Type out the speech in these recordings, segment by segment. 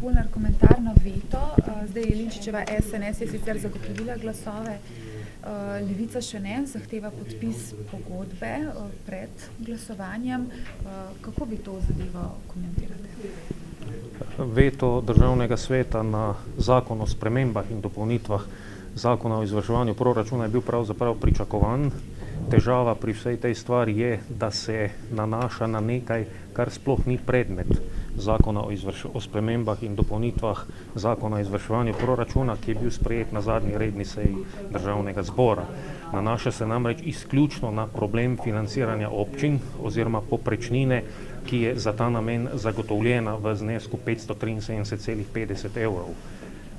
Polnar komentar na veto. Zdaj Jelinčičeva SNS je sicer zagotovila glasove, Levica še ne, zahteva podpis pogodbe pred glasovanjem. Kako bi to zadevo komentirate? Veto Državnega sveta na zakon o spremembah in dopolnitvah zakona o izvrševanju proračuna je bil pravzaprav pričakovan. Težava pri vsej tej stvari je, da se nanaša na nekaj, kar sploh ni predmet zakona o spremembah in dopolnitvah zakona o izvrševanju proračuna, ki je bil sprejet na zadnji redni seji Državnega zbora. Nanaša se namreč izključno na problem financiranja občin oziroma povprečnine, ki je za ta namen zagotovljena v znesku 573,50 evrov.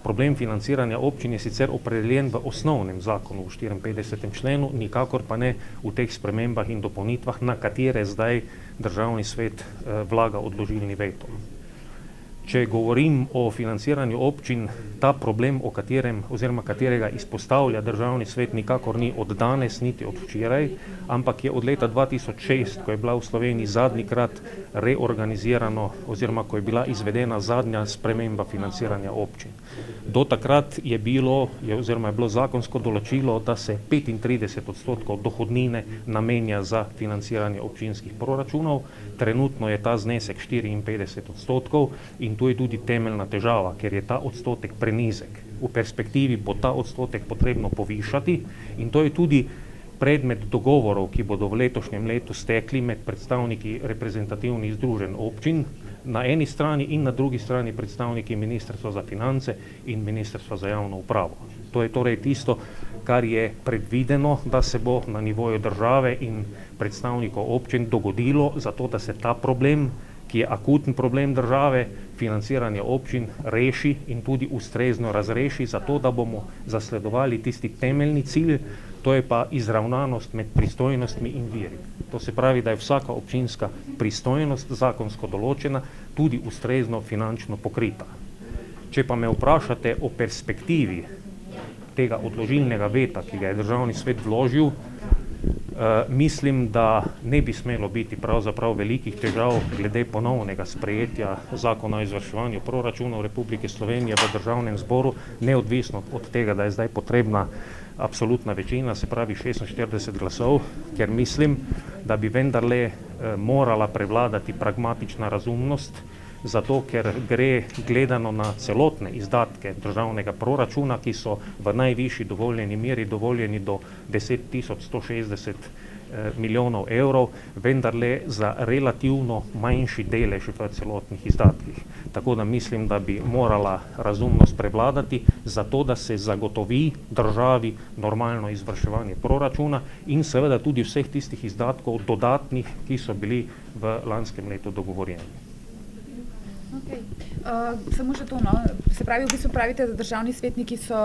Problem financiranja občin je sicer opredeljen v osnovnem zakonu v 54. členu, nikakor pa ne v teh spremembah in dopolnitvah, na katere zdaj Državni svet vlaga odložilni veto. Če govorim o financiranju občin, ta problem, o katerem oziroma katerega izpostavlja Državni svet, nikakor ni od danes niti od včeraj, ampak je od leta 2006, ko je bila v Sloveniji zadnjikrat reorganizirano oziroma ko je bila izvedena zadnja sprememba financiranja občin. Do takrat je bilo zakonsko določilo, da se 35% dohodnine namenja za financiranje občinskih proračunov. Trenutno je ta znesek 54% in tu je tudi temeljna težava, ker je ta odstotek prenizek. V perspektivi bo ta odstotek potrebno povišati in to je tudi predmet dogovorov, ki bodo v letošnjem letu stekli med predstavniki reprezentativnih združenj občin na eni strani in na drugi strani predstavniki Ministrstva za finance in Ministrstva za javno upravo. To je torej tisto, kar je predvideno, da se bo na nivoju države in predstavnikov občin dogodilo, zato da se ta problem, ki je akuten problem države, financiranja občin, reši in tudi ustrezno razreši, zato da bomo zasledovali tisti temeljni cilj, to je pa izravnanost med pristojnostmi in viri. To se pravi, da je vsaka občinska pristojnost zakonsko določena, tudi ustrezno finančno pokrita. Če pa me vprašate o perspektivi tega odložilnega veta, ki ga je Državni svet vložil, mislim, da ne bi smelo biti pravzaprav velikih težav glede ponovnega sprejetja zakona o izvrševanju proračunov Republike Slovenije v Državnem zboru, neodvisno od tega, da je zdaj potrebna absolutna večina, se pravi 46 glasov, ker mislim, da bi vendarle morala prevladati pragmatična razumnost, zato ker gre gledano na celotne izdatke državnega proračuna, ki so v najvišji dovoljeni meri dovoljeni do 10.160 milijonov evrov, vendarle za relativno manjši delež v celotnih izdatkih. Tako da mislim, da bi morala razumnost prevladati, zato da se zagotovi državi normalno izvrševanje proračuna in seveda tudi vseh tistih izdatkov dodatnih, ki so bili v lanskem letu dogovorjeni. Okay. Samo še to, no. Se pravi, v bistvu pravite, da državni svetniki so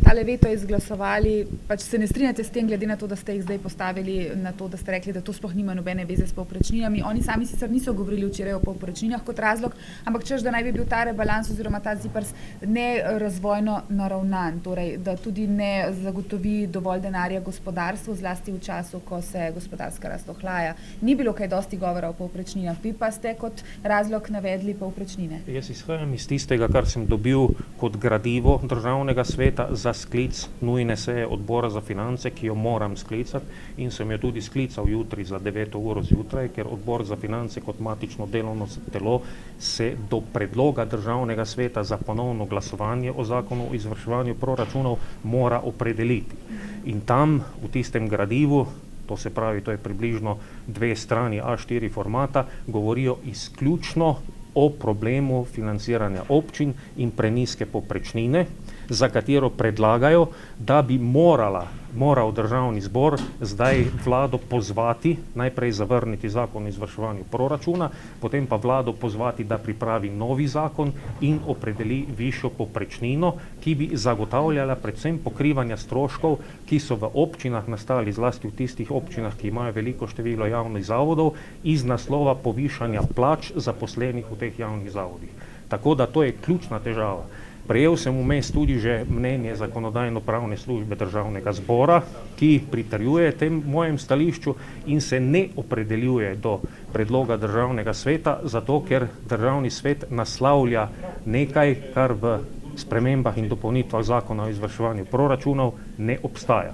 tale veto izglasovali, pač se ne strinjate s tem, glede na to, da ste jih zdaj postavili na to, da ste rekli, da to sploh nima nobene veze s povprečninami. Oni sami sicer niso govorili včeraj o povprečninah kot razlog, ampak češ, da naj bi bil ta rebalans oziroma ta ZIPRS ne razvojno naravnan, torej, da tudi ne zagotovi dovolj denarja gospodarstvu, zlasti v času, ko se gospodarska rast ohlaja. Ni bilo kaj dosti govora o povprečninah, vi pa ste kot razlog navedli povprečnine. Jaz izhajam iz tistega, kar sem dobil kot gradivo Državnega sveta za sklic nujne seje odbora za finance, ki jo moram sklicati in sem jo tudi sklical jutri za 9. uro zjutraj, ker odbor za finance kot matično delovno telo se do predloga Državnega sveta za ponovno glasovanje o zakonu o izvrševanju proračunov mora opredeliti. In tam v tistem gradivu, to se pravi, to je približno 2 strani A4 formata, govorijo izključno o problemu financiranja občin in prenizke povprečnine, za katero predlagajo, da bi moral Državni zbor zdaj vlado pozvati, najprej zavrniti zakon o izvrševanju proračuna, potem pa vlado pozvati, da pripravi novi zakon in opredeli višjo povprečnino, ki bi zagotavljala predvsem pokrivanja stroškov, ki so v občinah nastali, zlasti v tistih občinah, ki imajo veliko število javnih zavodov, iz naslova povišanja plač zaposlenih v teh javnih zavodih. Tako da to je ključna težava. Prejel sem vmes tudi že mnenje Zakonodajno-pravne službe Državnega zbora, ki pritrjuje tem mojem stališču in se ne opredeljuje do predloga Državnega sveta, zato ker Državni svet naslavlja nekaj, kar v spremembah in dopolnitvah zakona o izvrševanju proračunov ne obstaja.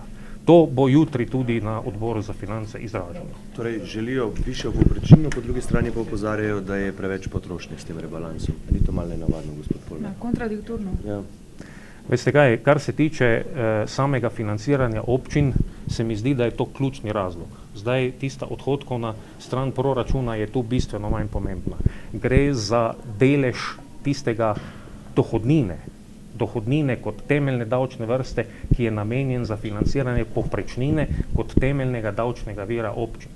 To bo jutri tudi na odboru za finance izraženo. Torej, želijo višjo povprečnino, po drugi strani pa opozarjajo, da je preveč potrošnje s tem rebalansom. Ni to malo nenavadno, gospod Polnar? Kontradiktorno. Ja. Veste kaj, kar se tiče samega financiranja občin, se mi zdi, da je to ključni razlog. Zdaj, tista odhodkovna stran proračuna je tu bistveno manj pomembna. Gre za delež tistega dohodnine kot temeljne davčne vrste, ki je namenjen za financiranje povprečnine kot temeljnega davčnega vira občin.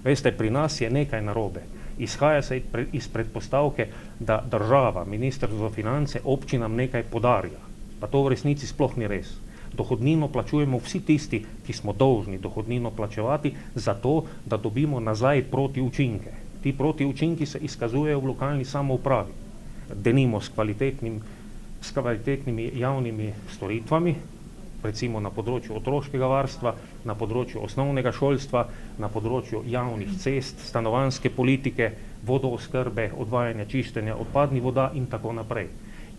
Veste, pri nas je nekaj narobe. Izhaja se iz predpostavke, da država, Ministrstvo za finance, občinam nekaj podarja. Pa to v resnici sploh ni res. Dohodnino plačujemo vsi tisti, ki smo dolžni dohodnino plačevati, zato, da dobimo nazaj protiučinke. Ti protiučinki se izkazujejo v lokalni samoupravi. Denimo s kvalitetnimi javnimi storitvami, recimo na področju otroškega varstva, na področju osnovnega šolstva, na področju javnih cest, stanovanjske politike, vodooskrbe, odvajanja čiščenja odpadnih voda in tako naprej.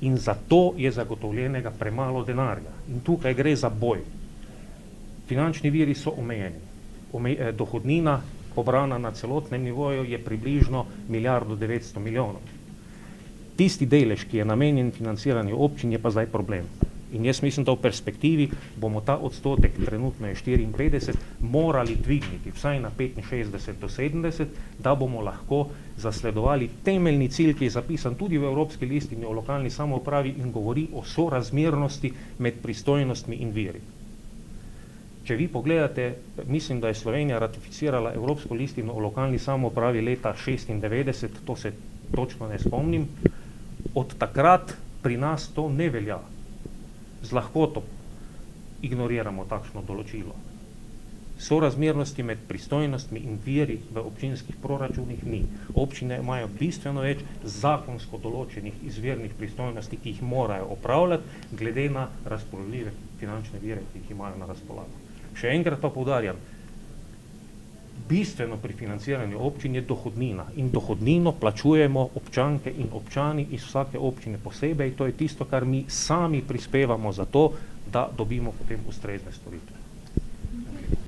In zato je zagotovljenega premalo denarja. In tukaj gre za boj. Finančni viri so omejeni. Dohodnina, pobrana na celotnem nivoju, je približno 1,9 milijarde. Tisti delež, ki je namenjen financiranju občin, je pa zdaj problem. In jaz mislim, da v perspektivi bomo ta odstotek, trenutno je 54, morali dvigniti vsaj na 65 do 70, da bomo lahko zasledovali temeljni cilj, ki je zapisan tudi v Evropski listini o lokalni samoupravi in govori o sorazmernosti med pristojnostmi in viri. Če vi pogledate, mislim, da je Slovenija ratificirala Evropsko listino o lokalni samoupravi leta 1996, to se točno ne spomnim, od takrat pri nas to ne velja. Z lahkoto ignoriramo takšno določilo. Sorazmernosti med pristojnostmi in viri v občinskih proračunih ni. Občine imajo bistveno več zakonsko določenih izvirnih pristojnosti, ki jih morajo opravljati, glede na razpoložljive finančne vire, ki jih imajo na razpolago. Še enkrat pa poudarjam, bistveno pri financiranju občin je dohodnina in dohodnino plačujemo občanke in občani iz vsake občine posebej. To je tisto, kar mi sami prispevamo za to, da dobimo potem ustrezne storitve.